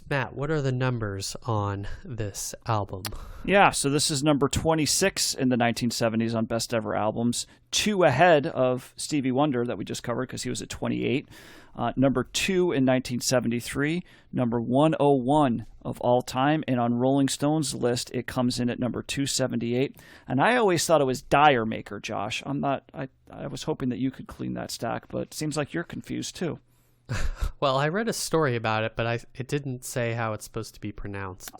Matt, what are the numbers on this album? Yeah, so this is number 26 in the 1970s on Best Ever Albums, 2 ahead of Stevie Wonder that we just covered because he was at 28. Number 2 in 1973, number 101 of all time, and on Rolling Stone's list, it comes in at number 278. And I always thought it was Dyer Maker, Josh. I was hoping that you could clean that stack, but it seems like you're confused too. Well, I read a story about it, but it didn't say how it's supposed to be pronounced.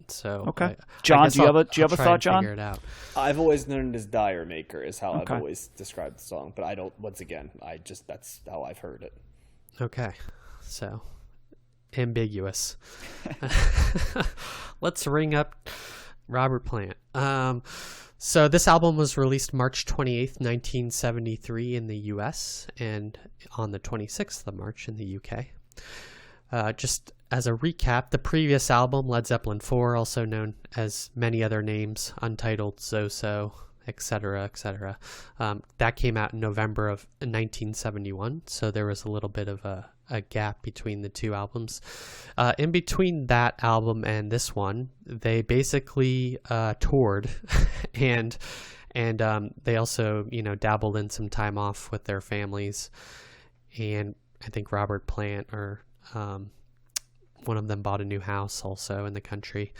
So okay. John, do you have a thought, John? Figure it out. I've always known it as Dyer Maker is how I've always described the song, but I don't. Once again, that's how I've heard it. Okay, so ambiguous. Let's ring up Robert Plant. So this album was released March 28th, 1973 in the US and on the 26th of March in the UK. Just as a recap, the previous album, Led Zeppelin IV, also known as many other names, Untitled, So-So, etc., that came out in November of 1971, so there was a little bit of a gap between the two albums. In between that album and this one, they basically toured, and they also dabbled in some time off with their families, and I think Robert Plant or one of them bought a new house also in the country,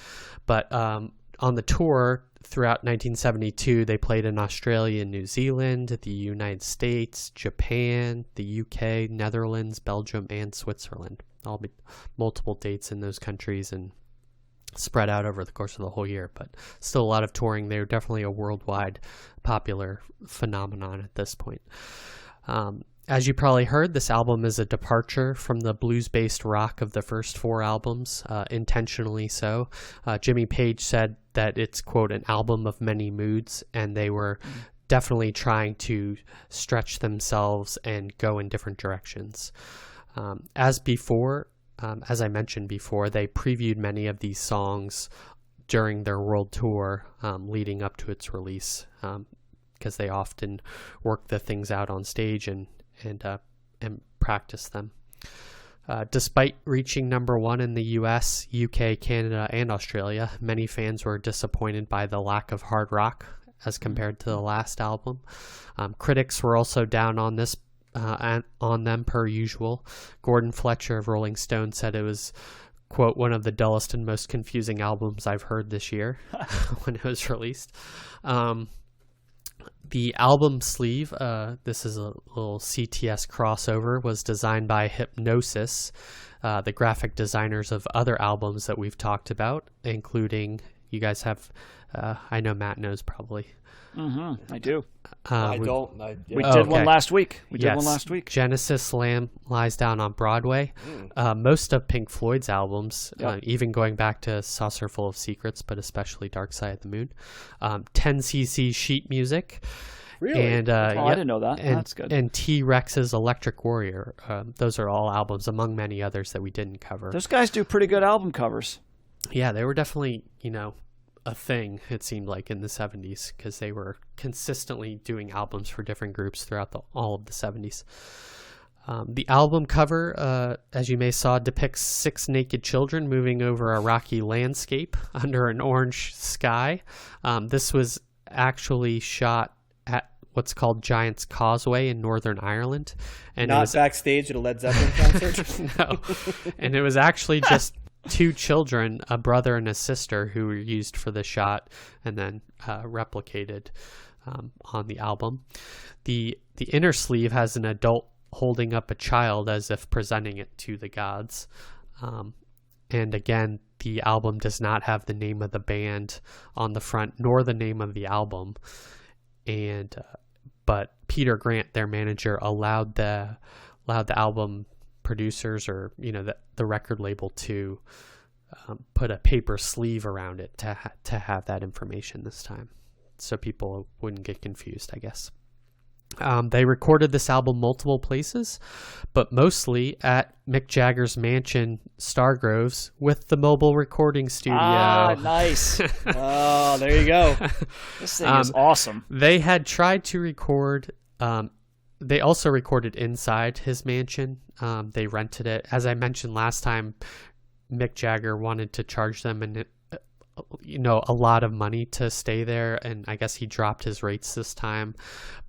but on the tour throughout 1972, they played in Australia and New Zealand, the United States, Japan, the UK, Netherlands, Belgium, and Switzerland. All multiple dates in those countries and spread out over the course of the whole year, but still a lot of touring. They're definitely a worldwide popular phenomenon at this point. As you probably heard, this album is a departure from the blues-based rock of the first 4 albums, intentionally so. Jimmy Page said that it's, quote, an album of many moods, and they were definitely trying to stretch themselves and go in different directions. As I mentioned before, they previewed many of these songs during their world tour leading up to its release, because they often work the things out on stage and practice them. Despite reaching number 1 in the US, UK, Canada, and Australia, many fans were disappointed by the lack of hard rock as compared to the last album. Critics were also down on this on them per usual. Gordon Fletcher of Rolling Stone said it was, quote, one of the dullest and most confusing albums I've heard this year when it was released. The album sleeve, this is a little CTS crossover, was designed by Hypnosis, the graphic designers of other albums that we've talked about, including, you guys have, I know Matt knows probably. I do. I don't. We did one last week. Genesis Lies Down on Broadway. Most of Pink Floyd's albums, even going back to Saucer Full of Secrets, but especially Dark Side of the Moon. 10cc Sheet Music. Really? And I didn't know that. That's good. And T-Rex's Electric Warrior. Those are all albums, among many others that we didn't cover. Those guys do pretty good album covers. Yeah, they were definitely, a thing, it seemed like, in the 70s, because they were consistently doing albums for different groups throughout all of the 70s. The album cover, as you may saw, depicts 6 naked children moving over a rocky landscape under an orange sky. This was actually shot at what's called Giant's Causeway in Northern Ireland. And not backstage at a Led Zeppelin concert? No. And it was actually just 2 children, a brother and a sister, who were used for the shot and then replicated on the album. The inner sleeve has an adult holding up a child as if presenting it to the gods. And again, the album does not have the name of the band on the front nor the name of the album. But Peter Grant, their manager, allowed the album producers or the record label to put a paper sleeve around it to have that information this time, so people wouldn't get confused, I guess. They recorded this album multiple places, but mostly at Mick Jagger's mansion, Stargroves, with the mobile recording studio. Ah, nice. Oh, there you go. This thing is awesome. They had tried to record. They also recorded inside his mansion. They rented it. As I mentioned last time, Mick Jagger wanted to charge them a lot of money to stay there, and I guess he dropped his rates this time,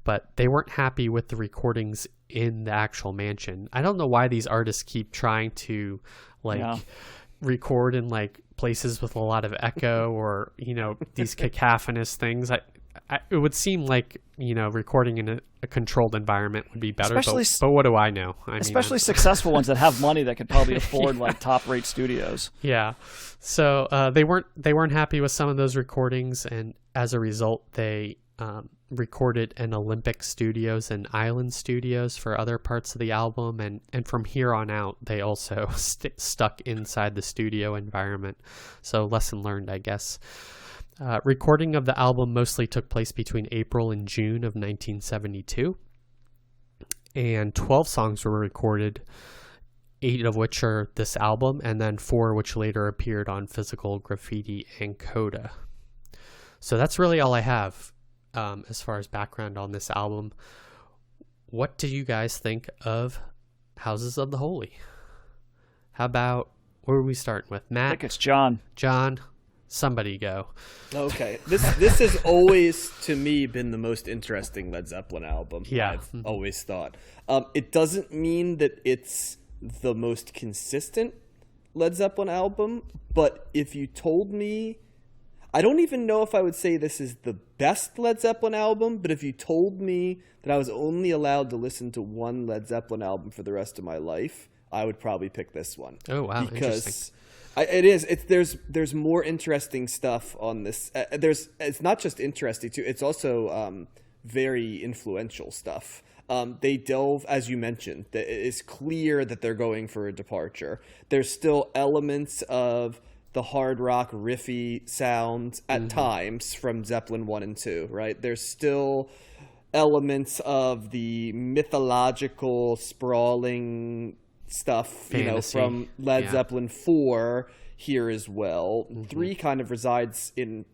but they weren't happy with the recordings in the actual mansion. I don't know why these artists keep trying to record in like places with a lot of echo or these cacophonous things. It would seem like recording in a controlled environment would be better, but what do I know? Especially successful ones that have money that could probably afford like top rate studios. Yeah, so they weren't happy with some of those recordings, and as a result, they recorded in Olympic Studios and Island Studios for other parts of the album, and from here on out, they also stuck inside the studio environment. So lesson learned, I guess. Recording of the album mostly took place between April and June of 1972, and 12 songs were recorded, 8 of which are this album, and then 4 which later appeared on Physical Graffiti and Coda. So that's really all I have as far as background on this album. What do you guys think of Houses of the Holy? How about, where are we starting with? Matt? I think it's John. John? Somebody go. Okay. This has always, to me, been the most interesting Led Zeppelin album. Yeah. I've always thought. It doesn't mean that it's the most consistent Led Zeppelin album, but if you told me, I don't even know if I would say this is the best Led Zeppelin album, but if you told me that I was only allowed to listen to one Led Zeppelin album for the rest of my life, I would probably pick this one. Oh, wow. Because it is. There's more interesting stuff on this. It's not just interesting too. It's also very influential stuff. They delve, as you mentioned, that it is clear that they're going for a departure. There's still elements of the hard rock riffy sound at times from Zeppelin 1 and 2, right? There's still elements of the mythological sprawling stuff, Fantasy. From Led Zeppelin 4 here as well. 3 kind of resides in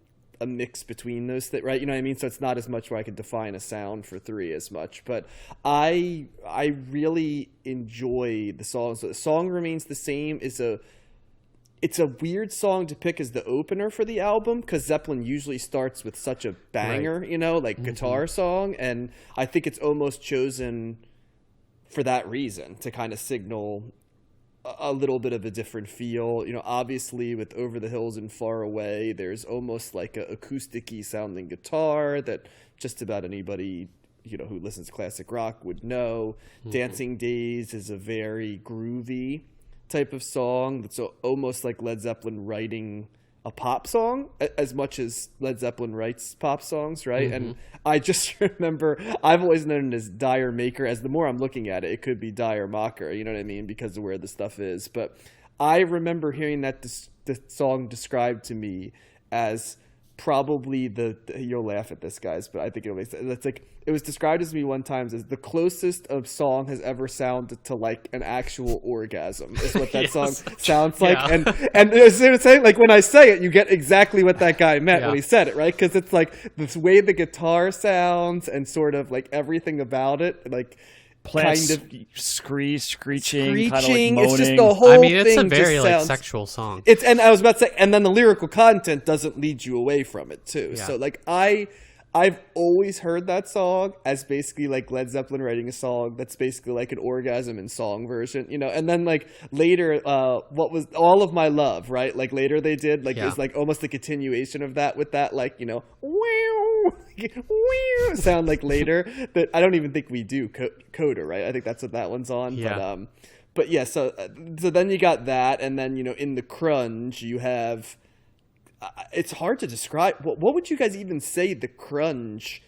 a mix between those things, right? You know what I mean? So it's not as much where I could define a sound for 3 as much, but I really enjoy the songs. The Song Remains the Same it's a weird song to pick as the opener for the album, because Zeppelin usually starts with such a banger, right. Guitar song, and I think it's almost chosen for that reason, to kind of signal a little bit of a different feel. Obviously with Over the Hills and Far Away, there's almost like a acoustic-y sounding guitar that just about anybody who listens to classic rock would know. Dancing Days is a very groovy type of song that's almost like Led Zeppelin writing a pop song as much as Led Zeppelin writes pop songs, right? And I just remember, I've always known it as Dyer Maker. As the more I'm looking at it, it could be Dyer Maker, you know what I mean, because of where the stuff is. But I remember hearing that the song described to me as probably you'll laugh at this, guys, but I think it makes sense. It's like, it was described to me one time as the closest a song has ever sounded to like an actual orgasm is what that song sounds like. And it was saying, like, when I say it, you get exactly what that guy meant when he said it, right? Because it's like this way the guitar sounds and sort of like everything about it, like plants kind of screeching, kind of like moaning. It's just the whole thing. It's a very sounds, sexual song. And I was about to say, and then the lyrical content doesn't lead you away from it too. So like I've always heard that song as basically like Led Zeppelin writing a song that's basically like an orgasm in song version, and then like later, what was All of My Love, right? Like later they did like, it's like almost a continuation of that with that, like, sound like later that I don't even think we do Coda, right? I think that's what that one's on. But yeah, so then you got that, and then in the crunge you have. It's hard to describe. What would you guys even say the crunge?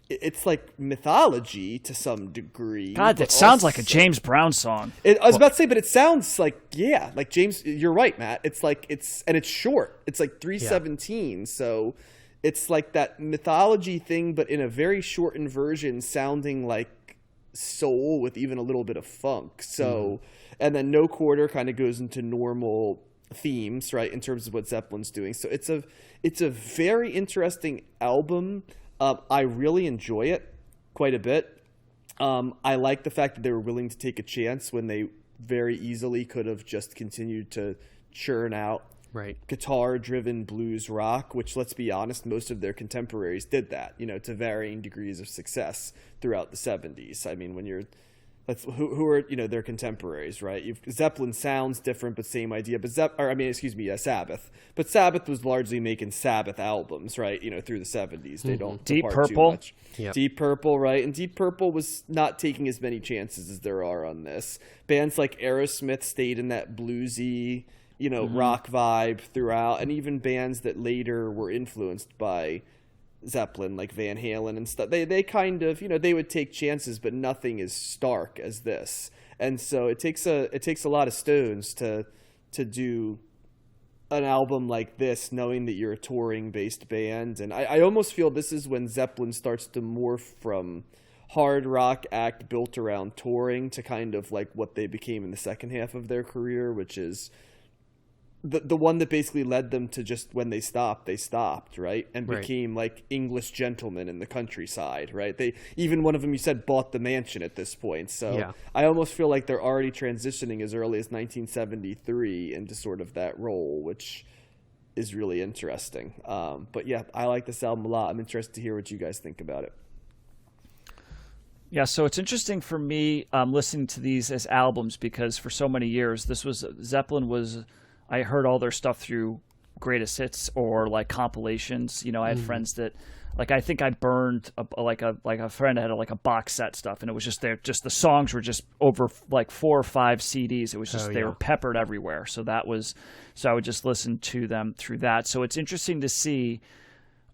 It's like mythology to some degree. God, that sounds like a James Brown song. I was about to say, but it sounds like like James. You're right, Matt. It's like it's short. It's like 3:17, so it's like that mythology thing, but in a very shortened version, sounding like soul with even a little bit of funk. So, and then No Quarter kind of goes into normal themes, right, in terms of what Zeppelin's doing. So it's a very interesting album. I really enjoy it quite a bit. I like the fact that they were willing to take a chance when they very easily could have just continued to churn out Right. guitar-driven blues rock, which, let's be honest, most of their contemporaries did that, to varying degrees of success throughout the 70s. I mean, when you're who are their contemporaries, right? Zeppelin sounds different, but same idea. But Sabbath. But Sabbath was largely making Sabbath albums, right? Through the 70s. They don't Deep depart Purple. too much. Yep. Deep Purple, right? And Deep Purple was not taking as many chances as there are on this. Bands like Aerosmith stayed in that bluesy, rock vibe throughout, and even bands that later were influenced by Zeppelin, like Van Halen and stuff, they kind of, they would take chances, but nothing as stark as this. And so it takes a lot of stones to do an album like this, knowing that you're a touring based band. And I almost feel this is when Zeppelin starts to morph from hard rock act built around touring to kind of like what they became in the second half of their career, which is the one that basically led them to just when they stopped, right? And became like English gentlemen in the countryside, right? Even one of them, you said, bought the mansion at this point. So yeah. I almost feel like they're already transitioning as early as 1973 into sort of that role, which is really interesting. But yeah, I like this album a lot. I'm interested to hear what you guys think about it. Yeah, so it's interesting for me listening to these as albums, because for so many years, Zeppelin was... I heard all their stuff through greatest hits or like compilations. I had friends that, like, I think I burned a friend had a box set stuff, and it was just there. Just the songs were just over like 4 or 5 CDs. It was just they were peppered everywhere. So I would just listen to them through that. So it's interesting to see,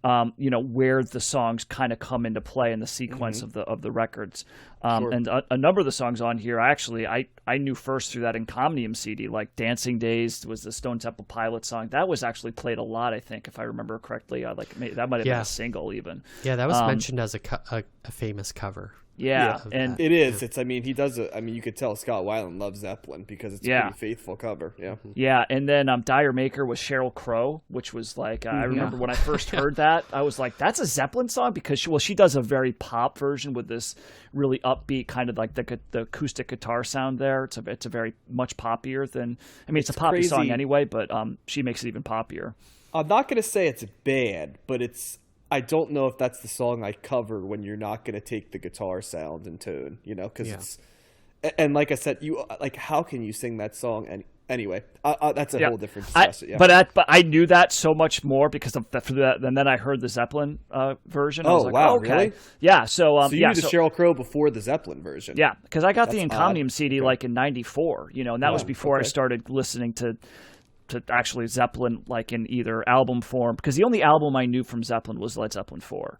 where the songs kind of come into play in the sequence of the records. Sure. And a number of the songs on here, I knew first through that Incomnium CD, like Dancing Days was the Stone Temple Pilots song. That was actually played a lot, I think, if I remember correctly. That might have been a single even. Yeah, that was mentioned as a famous cover. Yeah, and it is. It's. He does it. You could tell Scott Weiland loves Zeppelin because it's a pretty faithful cover. Yeah. Yeah, and then Dyer Maker was Sheryl Crow, which was like I remember when I first heard that, I was like, "That's a Zeppelin song," because she does a very pop version with this really upbeat kind of like the acoustic guitar sound there. It's a very much poppier than. It's a poppy song anyway, but she makes it even poppier. I'm not gonna say it's bad, but it's. I don't know if that's the song I cover when you're not going to take the guitar sound and tone, because it's, and like I said, how can you sing that song? And anyway, that's a whole different discussion. But I knew that so much more because of that, and then I heard the Zeppelin version. I was like, wow, okay. Really? Yeah. So you knew the Sheryl Crow before the Zeppelin version. Yeah, because I got the Incomnium odd. CD like in '94, and that was before I started listening to actually Zeppelin, like in either album form, because the only album I knew from Zeppelin was Led Zeppelin IV.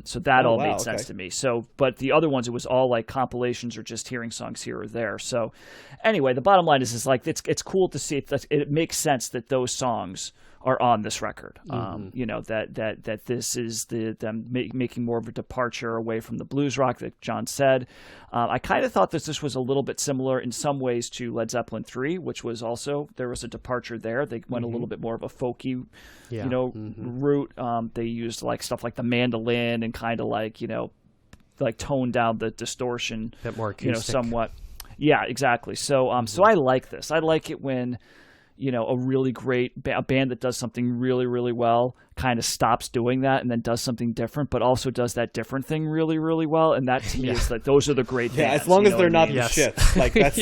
So that made sense to me. So, but the other ones, it was all like compilations or just hearing songs here or there. So anyway, the bottom line is like, it's cool to see it makes sense that those songs are on this record. That this is them making more of a departure away from the blues rock that John said. I kind of thought that this was a little bit similar in some ways to Led Zeppelin III, which was also, there was a departure there. They went a little bit more of a folky, route. They used like stuff like the mandolin and kind of like, like toned down the distortion, a bit more acoustic. Somewhat. Yeah, exactly. So, so I like this. I like it when, a really great a band that does something really, really well kind of stops doing that and then does something different, but also does that different thing really, really well. And that to me is that those are the great bands. Yeah, as long as they're not the shit. Like that's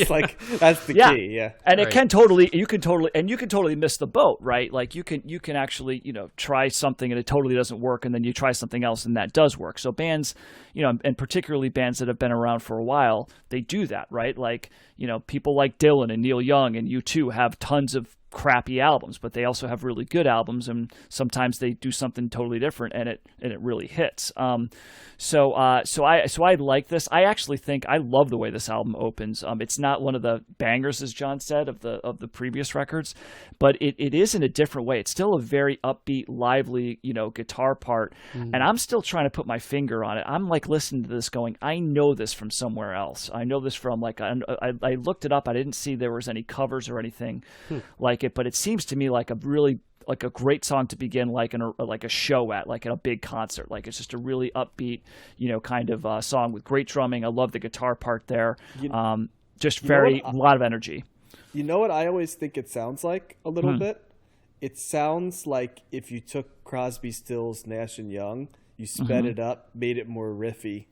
that's the key. Yeah. And it can totally you can totally miss the boat, right? Like you can actually, try something and it totally doesn't work, and then you try something else and that does work. So bands, and particularly bands that have been around for a while, they do that, right? Like, people like Dylan and Neil Young and U2 have tons of crappy albums, but they also have really good albums, and sometimes they do something totally different and it really hits. So I like this. I actually think I love the way this album opens. It's not one of the bangers, as John said, of the previous records, but it is in a different way. It's still a very upbeat, lively, guitar part, and I'm still trying to put my finger on it. I'm like listening to this going, I know this from somewhere else. I know this from like I looked it up. I didn't see there was any covers or anything like it, but it seems to me like a really like a great song to begin like a show at, like in a big concert. Like it's just a really upbeat, kind of song with great drumming. I love the guitar part there. A lot of energy. You know what I always think it sounds like a little bit? It sounds like if you took Crosby, Stills, Nash and Young, you sped it up, made it more riffy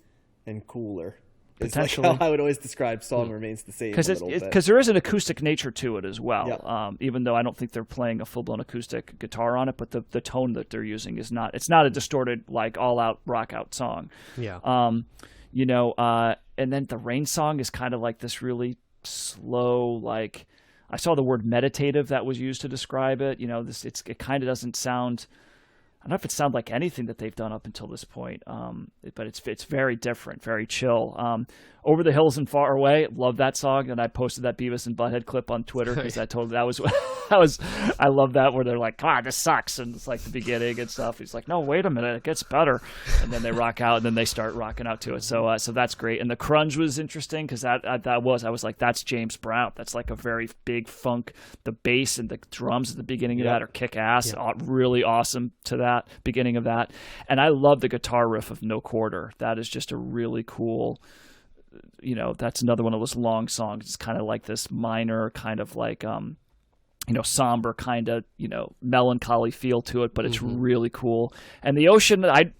and cooler. It's like how I would always describe Song Remains the Same a little bit. Because there is an acoustic nature to it as well. Yep. Even though I don't think they're playing a full-blown acoustic guitar on it, but the tone that they're using is not. It's not a distorted, like, all-out, rock-out song. Yeah. And then the Rain song is kind of like this really slow, like, I saw the word meditative that was used to describe it. It kind of doesn't sound. I don't know if it sounds like anything that they've done up until this point, but it's very different, very chill. Over the Hills and Far Away, love that song, and I posted that Beavis and Butthead clip on Twitter because I love that where they're like, "God, this sucks," and it's like the beginning and stuff. He's like, "No, wait a minute, it gets better," and then they rock out, and then they start rocking out to it. So that's great. And the crunge was interesting because I was like, that's James Brown. That's like a very big funk. The bass and the drums at the beginning of that are kick ass, really awesome to that beginning of that. And I love the guitar riff of No Quarter. That is just a really cool. That's another one of those long songs. It's kind of like this minor kind of like, somber kind of, melancholy feel to it, but it's really cool. And the ocean, I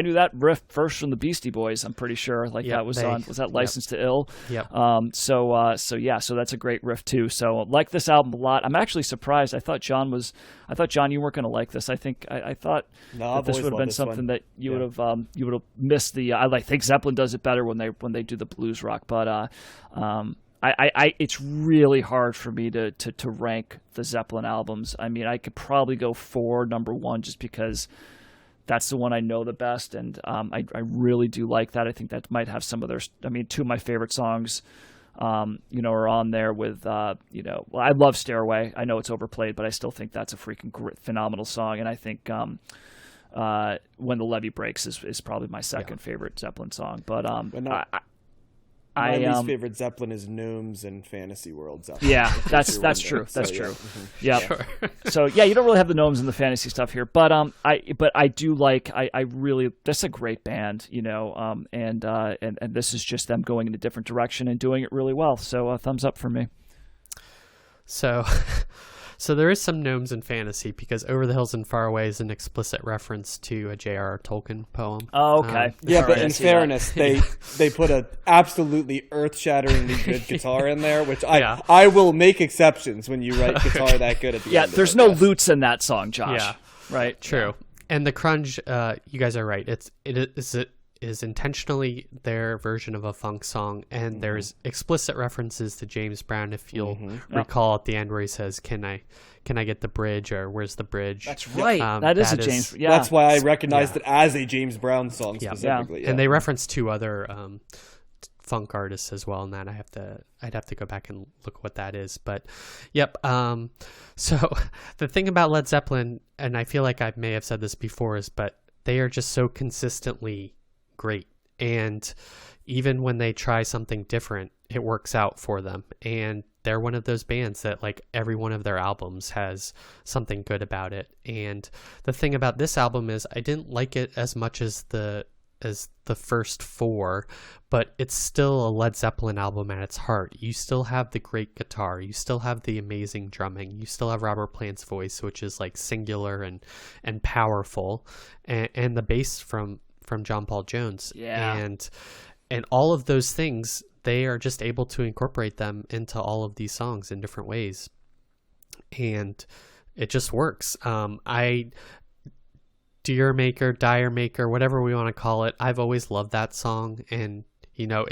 knew that riff first from the Beastie Boys. I'm pretty sure. That was that License to Ill? Yep. So that's a great riff too. So like this album a lot. I'm actually surprised. I thought John, you weren't going to like this. I thought that this would have been something that you would have missed the. I think Zeppelin does it better when they do the blues rock, but it's really hard for me to rank the Zeppelin albums. I mean, I could probably go 4, number 1, just because that's the one I know the best, and I really do like that. I think that might have some of their. I mean, 2 of my favorite songs, are on there. With I love Stairway. I know it's overplayed, but I still think that's a freaking phenomenal song. And I think When the Levee Breaks is probably my second favorite Zeppelin song. But my least favorite Zeppelin is Gnomes and Fantasy World Zeppelin. Yeah, that's true. That's true. Yeah. Sure. So you don't really have the gnomes and the fantasy stuff here, but I do like. I really. That's a great band, and this is just them going in a different direction and doing it really well. So thumbs up for me. So there is some gnomes in fantasy because Over the Hills and Far Away is an explicit reference to a J.R.R. Tolkien poem. Oh, okay. But in fairness, they put a absolutely earth-shatteringly good guitar in there, which I will make exceptions when you write guitar that good at the end. Yeah, there's no lutes in that song, Josh. Yeah, right. True. And the crunge, you guys are right. It is intentionally their version of a funk song, and there's explicit references to James Brown. If you'll recall at the end where he says, "Can I get the bridge?" or "Where's the bridge?" That's right. That is a James. Yeah, that's why I recognized it as a James Brown song specifically. And they reference 2 other funk artists as well. And that I'd have to go back and look what that is. But yep. So the thing about Led Zeppelin, and I feel like I may have said this before, but they are just so consistently great, and even when they try something different, it works out for them. And they're one of those bands that, like, every one of their albums has something good about it. And the thing about this album is I didn't like it as much as the first 4, but it's still a Led Zeppelin album at its heart. You still have the great guitar, you still have the amazing drumming, you still have Robert Plant's voice, which is like singular and powerful, and the bass from John Paul Jones. And all of those things, they are just able to incorporate them into all of these songs in different ways, and it just works. Dyer Maker, whatever we want to call it, I've always loved that song, and I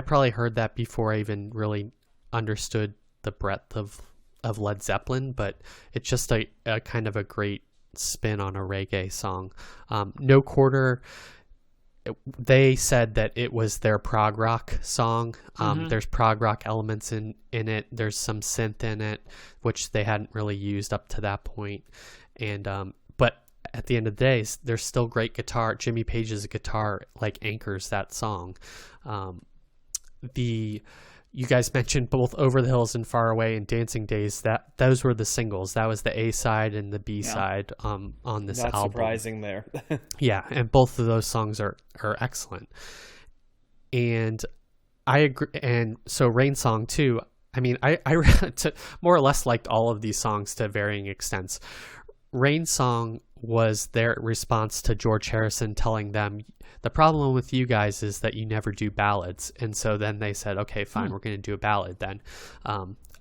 probably heard that before I even really understood the breadth of Led Zeppelin, but it's just a kind of a great spin on a reggae song. No Quarter, they said that it was their prog rock song. There's prog rock elements in it. There's some synth in it, which they hadn't really used up to that point. And but at the end of the day, there's still great guitar. Jimmy Page's guitar like anchors that song. You guys mentioned both Over the Hills and Far Away and Dancing Days. Those were the singles. That was the A side and the B side on this album. Not surprising there. Yeah, and both of those songs are excellent. And I agree. And so Rain Song too, I mean, I more or less liked all of these songs to varying extents. Rain Song was their response to George Harrison telling them, the problem with you guys is that you never do ballads. And so then they said, okay, fine, we're going to do a ballad then.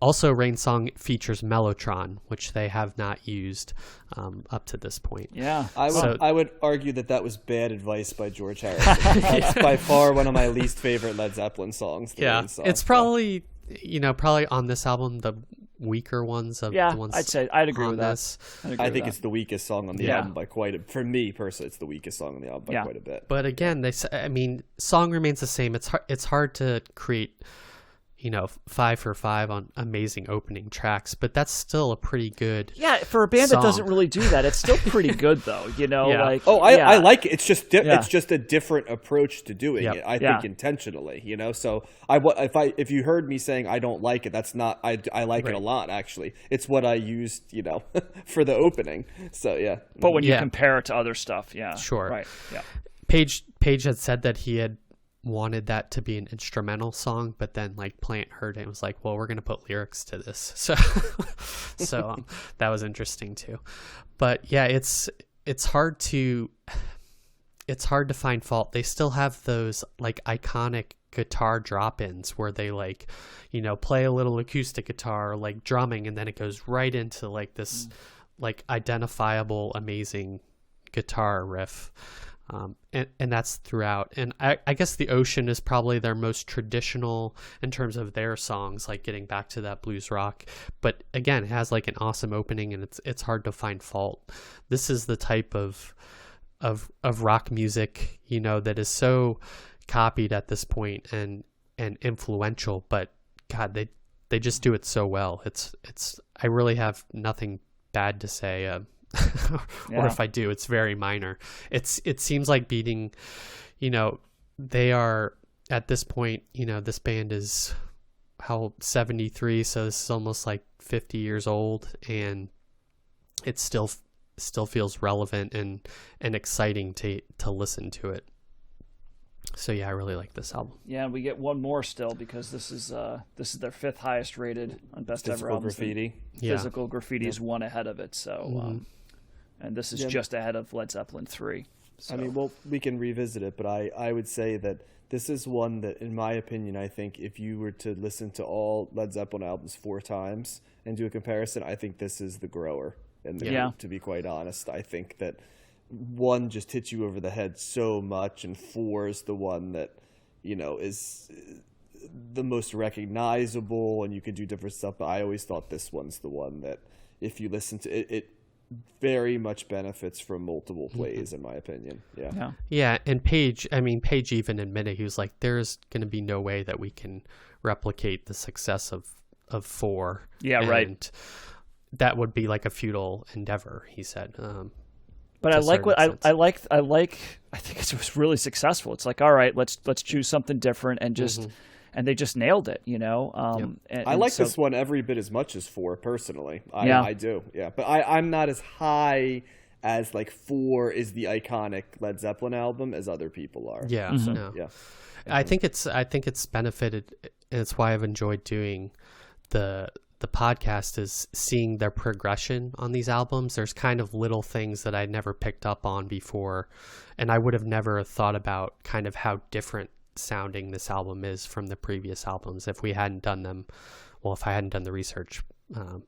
Also, Rain Song features Mellotron, which they have not used up to this point. Yeah. I would argue that was bad advice by George Harrison. That's by far one of my least favorite Led Zeppelin songs. Yeah, it's probably, probably on this album, the weaker ones of the ones I'd agree with this. that. I think it's the weakest song on the album by quite a, for me personally, it's the weakest song on the album by quite a bit. But again, song remains the same. It's hard to create 5 for 5 on amazing opening tracks, but that's still a pretty good for a band song. that doesn't really do that. It's still pretty good though, like I like it. It's just it's just a different approach to doing it. I think intentionally, so if you heard me saying I don't like it, that's not I like it a lot actually. It's what I used, for the opening. So But when you compare it to other stuff, sure. Right. Yeah. Page had said that he had wanted that to be an instrumental song, but then Plant heard it and was like, well, we're gonna put lyrics to this, so that was interesting too. But it's hard to find fault. They still have those iconic guitar drop-ins where they play a little acoustic guitar drumming, and then it goes right into this identifiable amazing guitar riff. And that's throughout. And I guess The Ocean is probably their most traditional in terms of their songs, getting back to that blues rock. But again, it has an awesome opening, and it's hard to find fault. This is the type of rock music, that is so copied at this point and influential. But God, they just do it so well. I really have nothing bad to say. Or if I do, it's very minor. It seems like Beating, they are at this point, this band is 73, so this is almost 50 years old, and it still feels relevant and exciting to listen to it. So I really like this album. Yeah, and we get one more still, because this is their 5th highest rated on Best Ever Albums. Graffiti. Physical Graffiti is one ahead of it. So, and this is just ahead of Led Zeppelin III. So. We can revisit it, but I would say that this is one that, in my opinion, I think if you were to listen to all Led Zeppelin albums 4 times and do a comparison, I think this is the grower in the group, to be quite honest. I think that 1 just hits you over the head so much, and 4 is the one that, is the most recognizable, and you can do different stuff. But I always thought this one's the one that, if you listen to it, it very much benefits from multiple plays, in my opinion. Yeah. And Page even admitted, he was like, there's going to be no way that we can replicate the success of 4. Right. That would be a futile endeavor, he said. But I like what I think it was really successful. It's all right, let's choose something different and just and they just nailed it, And I like this one every bit as much as 4 personally. I do. Yeah. But I'm not as high as 4 is the iconic Led Zeppelin album as other people are. Yeah. So, no. I think it's benefited, and it's why I've enjoyed doing the podcast, is seeing their progression on these albums. There's kind of little things that I never picked up on before, and I would have never thought about kind of how different sounding this album is from the previous albums if we hadn't done them. Well, if I hadn't done the research,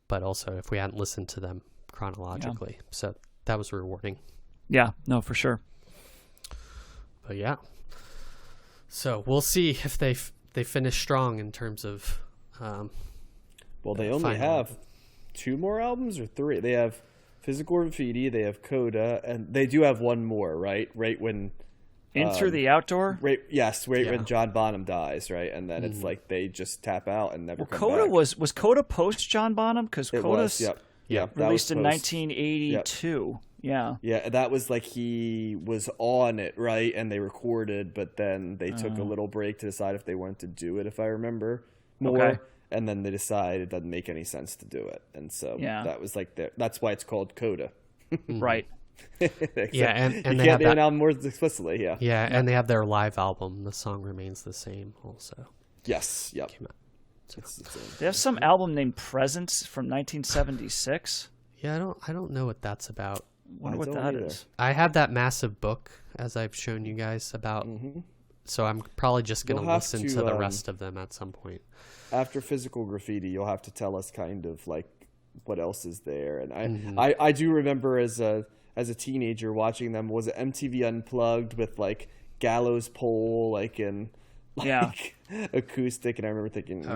but also if we hadn't listened to them chronologically. So that was rewarding. Yeah, no, for sure. But so we'll see if they finish strong in terms of. Well, they only have 2 more albums or 3. They have Physical Graffiti, they have Coda, and they do have one more, right? Right when In Through the Outdoor? Right when John Bonham dies, right? And then it's they just tap out and never come Coda back. Was Coda post John Bonham? Because Coda's released in 1982. Yep. Yeah, that was he was on it, right? And they recorded, but then they took a little break to decide if they wanted to do it, if I remember more. Okay. And then they decided it doesn't make any sense to do it. And so that was that's why it's called Coda. Right. Yeah, and you they can't have name an album more explicitly, and they have their live album. The song remains the same also. Yes, yep. They have some album named Presence from 1976. Yeah, I don't know what that's about. Wonder what that is. I have that massive book, as I've shown you guys, about. So I'm probably just going to listen to the rest of them at some point. After Physical Graffiti, you'll have to tell us kind of like what else is there. And I do remember as a teenager watching them. Was it MTV Unplugged with like Gallows Pole, acoustic, and I remember thinking,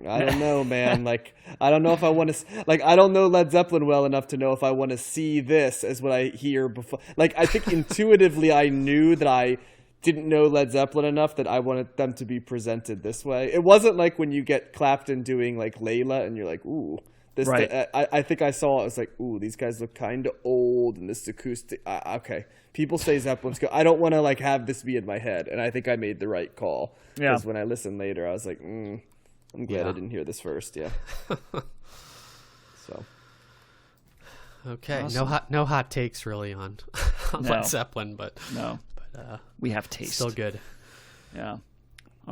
I don't know, man. Like, I don't know if I want to. Like, I don't know Led Zeppelin well enough to know if I want to see this as what I hear before. Like, I think intuitively I knew that I didn't know Led Zeppelin enough that I wanted them to be presented this way. It wasn't like when you get Clapton doing like Layla and you're like, ooh. Right. I think I saw it. I was like, ooh, these guys look kind of old, and this acoustic. Okay, people say Zeppelin's good. I don't want to like have this be in my head, and I think I made the right call. Yeah. Because when I listened later, I was like, I'm glad I didn't hear this first. Yeah. So. Okay. Awesome. No hot takes really on Led Zeppelin, but we have taste. Still good. Yeah.